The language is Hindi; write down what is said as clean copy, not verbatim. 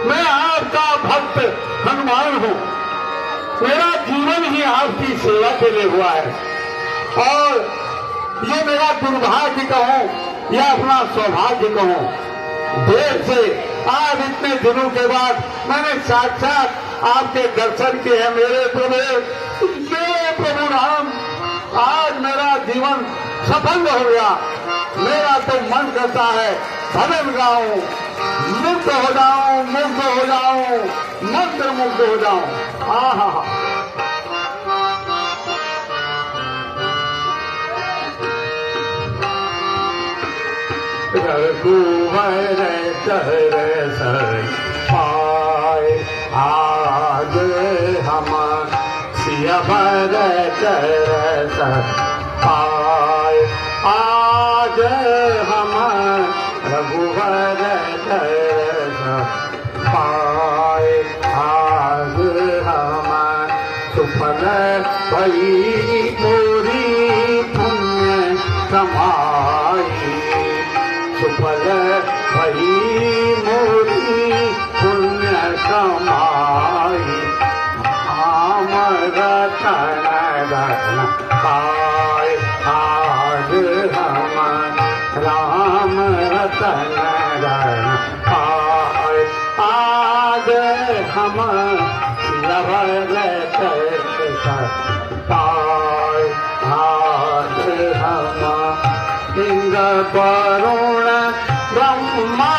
मैं आपका भक्त हनुमान हूँ। मेरा जीवन ही आपकी सेवा के लिए हुआ है और ये मेरा दुर्भाग्य कहूँ या अपना सौभाग्य कहूँ, देर से आज इतने दिनों के बाद मैंने साक्षात आपके दर्शन किए हैं मेरे प्रभु राम। आज मेरा जीवन सफल हो गया। मेरा तो मन करता है भजन गाऊं, मुक्त हो जाऊं, मुक्त हो जाऊं, मंत्र मुक्त हो जाऊं। आहा रघुवर चरस पाए आज हम सिया भर चरस पाए आज हम रघुवर चरस पाए आज हम सुफल भई पूरी पुण्य कमाई सुफल भई मोरी पुण्य कमाई राम रतन धन पाए आज हम राम रतन धन पाए आज हम लवर पाए आज हम इंद्र वरुण ब्रह्मा